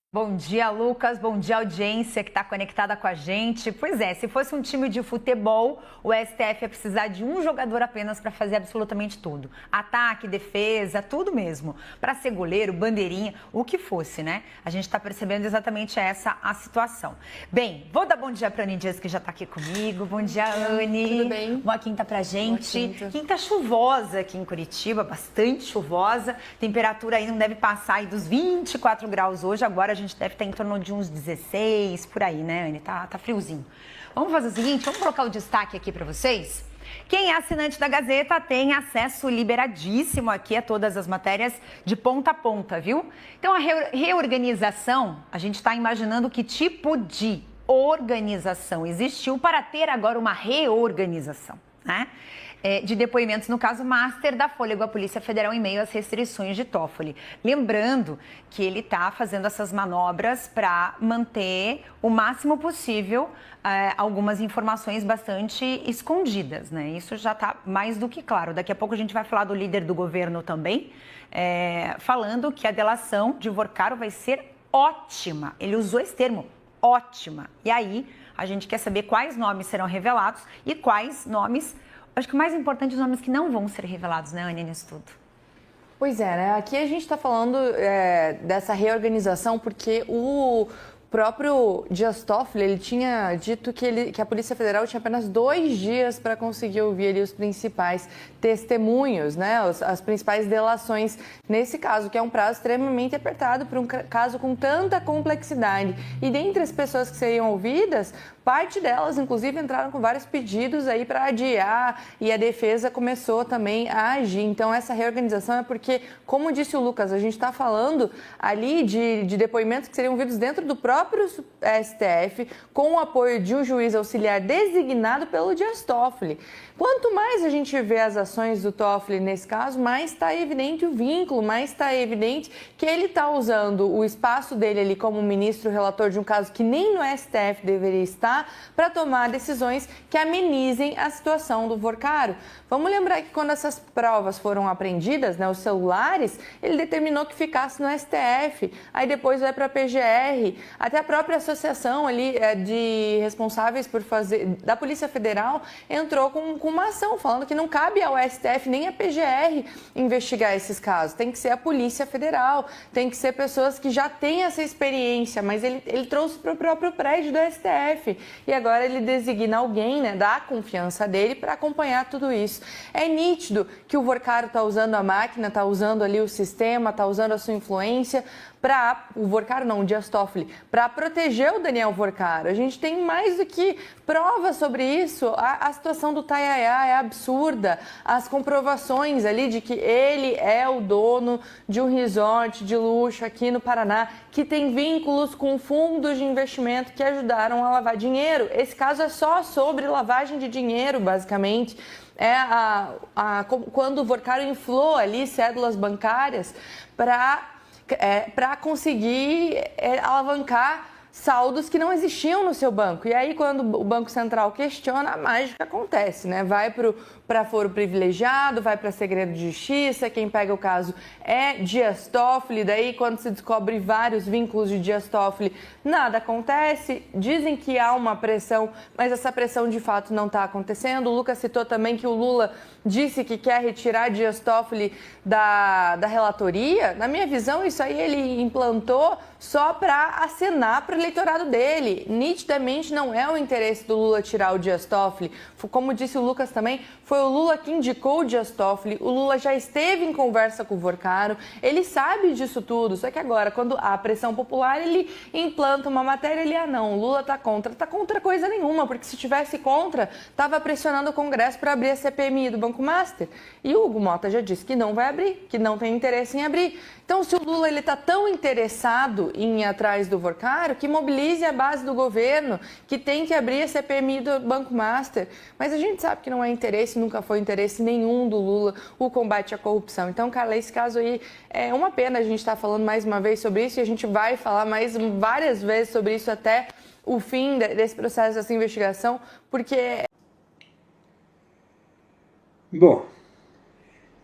Bom dia, Lucas. Bom dia, audiência que está conectada com a gente. Pois é, se fosse um time de futebol, o STF ia precisar de um jogador apenas para fazer absolutamente tudo. Ataque, defesa, tudo mesmo. Para ser goleiro, bandeirinha, o que fosse, né? A gente está percebendo exatamente essa a situação. Bem, vou dar bom dia para a Anny Dias, que já está aqui comigo. Bom dia, Anny. Tudo bem? Boa quinta pra gente. Boa quinta. Quinta chuvosa aqui em Curitiba, bastante chuvosa. Temperatura aí não deve passar aí dos 24 graus hoje. Agora a gente deve estar em torno de uns 16, por aí, né, Anny? Tá friozinho. Vamos fazer o seguinte, vamos colocar o destaque aqui para vocês? Quem é assinante da Gazeta tem acesso liberadíssimo aqui a todas as matérias de ponta a ponta, viu? Então, a reorganização, a gente está imaginando que tipo de organização existiu para ter agora uma reorganização, né? De depoimentos, no caso master da Fôlego à Polícia Federal em meio às restrições de Toffoli. Lembrando que ele está fazendo essas manobras para manter o máximo possível algumas informações bastante escondidas, né? Isso já está mais do que claro. Daqui a pouco a gente vai falar do líder do governo também, falando que a delação de Vorcaro vai ser ótima. Ele usou esse termo, ótima. E aí a gente quer saber quais nomes serão revelados e quais nomes... Acho que o mais importante, os nomes que não vão ser revelados, né, Anny, nisso tudo. Pois é, né? Aqui a gente está falando dessa reorganização porque o próprio Dias Toffoli, ele tinha dito que a Polícia Federal tinha apenas 2 dias para conseguir ouvir ali os principais testemunhos, né? As principais delações nesse caso, que é um prazo extremamente apertado para um caso com tanta complexidade. E dentre as pessoas que seriam ouvidas, parte delas, inclusive, entraram com vários pedidos aí para adiar e a defesa começou também a agir. Então, essa reorganização é porque, como disse o Lucas, a gente está falando ali de depoimentos que seriam ouvidos dentro do próprio STF, com o apoio de um juiz auxiliar designado pelo Dias Toffoli. Quanto mais a gente vê as ações do Toffoli nesse caso, mais está evidente o vínculo, mais está evidente que ele está usando o espaço dele ali como ministro relator de um caso que nem no STF deveria estar, para tomar decisões que amenizem a situação do Vorcaro. Vamos lembrar que quando essas provas foram apreendidas, né, os celulares, ele determinou que ficasse no STF, aí depois vai para a PGR, até a própria associação ali de responsáveis por fazer, da Polícia Federal, entrou com uma ação falando que não cabe ao STF nem à PGR investigar esses casos, tem que ser a Polícia Federal, tem que ser pessoas que já têm essa experiência, mas ele trouxe para o próprio prédio do STF e agora ele designa alguém, né, dá a confiança dele para acompanhar tudo isso. É nítido que o Vorcaro está usando a máquina, está usando ali o sistema, está usando a sua influência o Dias Toffoli, para proteger o Daniel Vorcaro. A gente tem mais do que provas sobre isso. A situação do Tayaya é absurda. As comprovações ali de que ele é o dono de um resort de luxo aqui no Paraná, que tem vínculos com fundos de investimento que ajudaram a lavar dinheiro. Esse caso é só sobre lavagem de dinheiro, basicamente. Quando o Vorcaro inflou ali cédulas bancárias para conseguir alavancar saldos que não existiam no seu banco. E aí, quando o Banco Central questiona, a mágica acontece, né? Vai para foro privilegiado, vai para segredo de justiça, quem pega o caso é Dias Toffoli, daí quando se descobre vários vínculos de Dias Toffoli, nada acontece, dizem que há uma pressão, mas essa pressão de fato não está acontecendo. O Lucas citou também que o Lula disse que quer retirar Dias Toffoli da relatoria. Na minha visão, isso aí ele implantou só para acenar para o eleitorado dele. Nitidamente não é o interesse do Lula tirar o Dias Toffoli. Como disse o Lucas também, foi o Lula que indicou o Dias Toffoli. O Lula já esteve em conversa com o Vorcaro. Ele sabe disso tudo. Só que agora, quando há pressão popular, ele implanta uma matéria, ele, não, o Lula está contra. Está contra coisa nenhuma, porque se tivesse contra, estava pressionando o Congresso para abrir a CPMI do Banco Master. E o Hugo Mota já disse que não vai abrir, que não tem interesse em abrir. Então, se o Lula está tão interessado em ir atrás do Vorcaro, que mobilize a base do governo, que tem que abrir a CPMI do Banco Master. Mas a gente sabe que não é interesse, nunca foi interesse nenhum do Lula o combate à corrupção. Então, Carla, esse caso aí é uma pena a gente estar falando mais uma vez sobre isso, e a gente vai falar mais várias vezes sobre isso até o fim desse processo, dessa investigação, porque... Bom,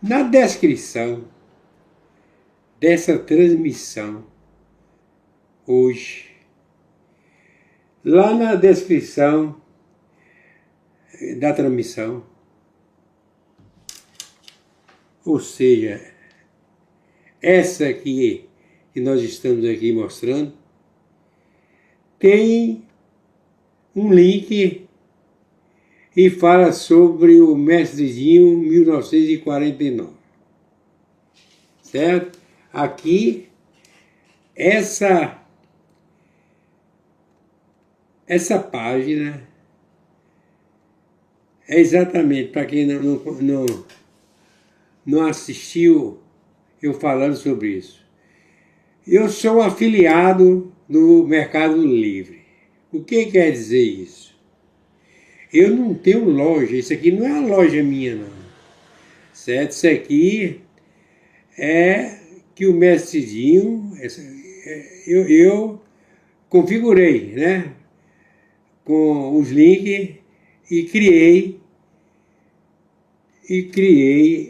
na descrição dessa transmissão, hoje, lá na descrição da transmissão, ou seja, essa aqui que nós estamos aqui mostrando, tem um link e fala sobre o Mestrezinho 1949, certo? Aqui, essa página é exatamente, para quem não assistiu eu falando sobre isso. Eu sou afiliado do Mercado Livre. O que quer dizer isso? Eu não tenho loja, isso aqui não é uma loja minha, não. Certo? Isso aqui é que o Mestrezinho, eu configurei, né? Com os links e criei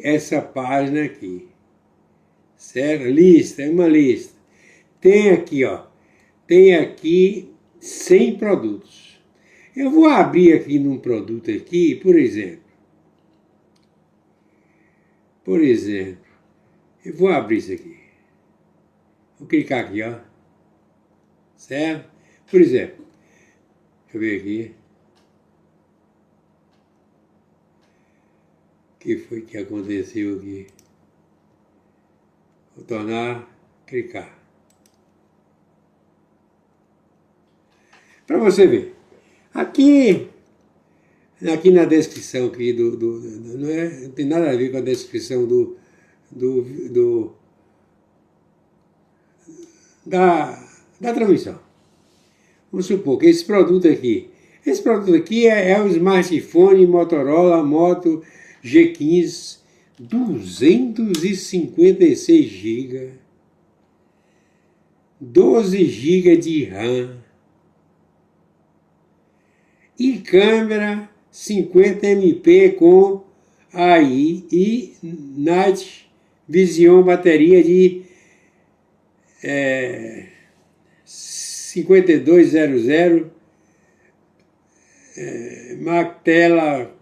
essa página aqui. Certo? Lista, é uma lista. Tem aqui, ó. Tem aqui 100 produtos. Eu vou abrir aqui num produto aqui, por exemplo. Eu vou abrir isso aqui. Vou clicar aqui, ó. Certo? Por exemplo, deixa eu ver aqui. O que foi que aconteceu aqui? Vou clicar. Para você ver. Aqui na descrição aqui não tem nada a ver com a descrição da transmissão. Vamos supor que esse produto aqui é o smartphone Motorola Moto G15, 256 GB, 12 GB de RAM e câmera 50 MP com AI e Night Vision, bateria de 5200, Mactela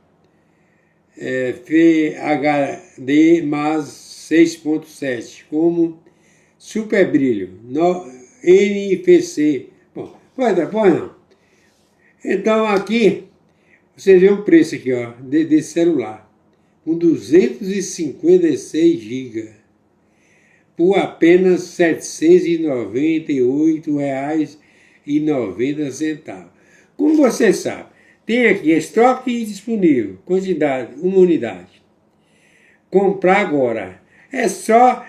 FHD mais 6.7, como super brilho, NFC. Bom, pois não. Então aqui, você vê o preço aqui, ó, desse celular, com 256 GB, por apenas R$ 798,90. Como você sabe, tem aqui estoque disponível, quantidade, uma unidade. Comprar agora. É só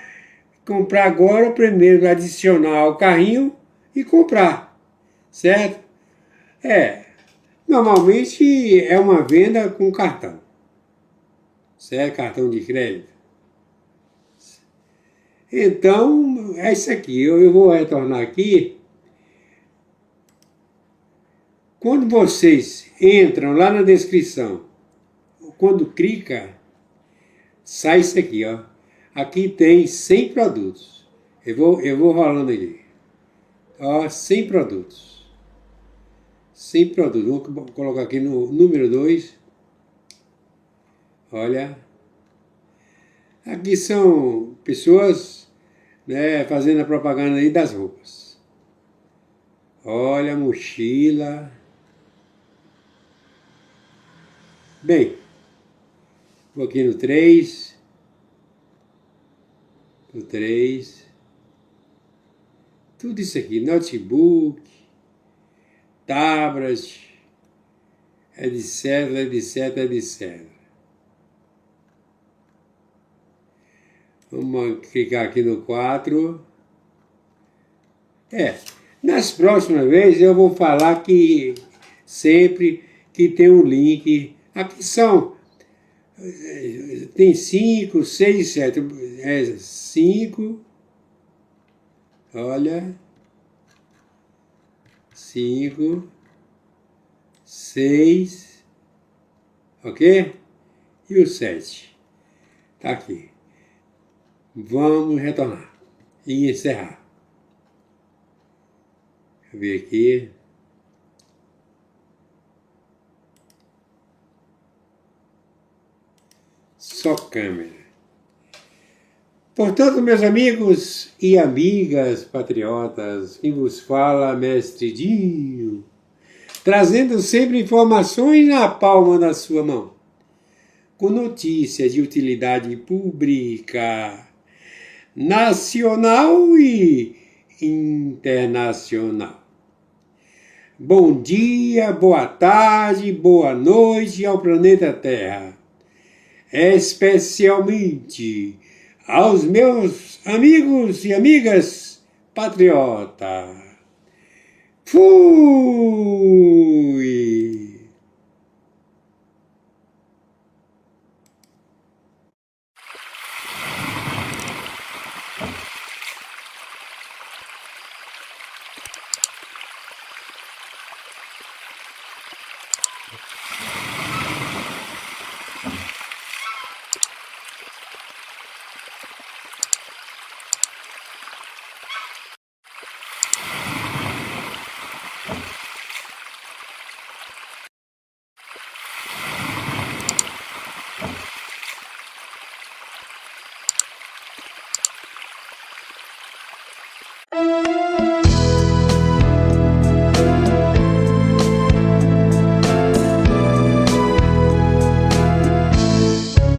comprar agora, primeiro adicionar ao carrinho e comprar, certo? Normalmente é uma venda com cartão, certo? Cartão de crédito. Então, é isso aqui. Eu vou retornar aqui. Quando vocês entram lá na descrição, quando clica, sai isso aqui, ó. Aqui tem 100 produtos. Eu vou rolando aqui. Ó, 100 produtos. 100 produtos. Vou colocar aqui no número 2. Olha. Aqui são pessoas, né, fazendo a propaganda aí das roupas. Olha, mochila. Bem, vou aqui no 3. No 3. Tudo isso aqui, notebook, tablet, etc. Vamos clicar aqui no 4. Nas próximas vezes eu vou falar que sempre que tem um link. Aqui tem 5, 6, 7. 5. Olha. 5, 6. Ok? E o 7. Tá aqui. Vamos retornar e encerrar. Deixa eu ver aqui. Só câmera. Portanto, meus amigos e amigas patriotas, quem vos fala, Mestre Dinho, trazendo sempre informações na palma da sua mão, com notícias de utilidade pública, nacional e internacional. Bom dia, boa tarde, boa noite ao planeta Terra, especialmente aos meus amigos e amigas patriota. Fui!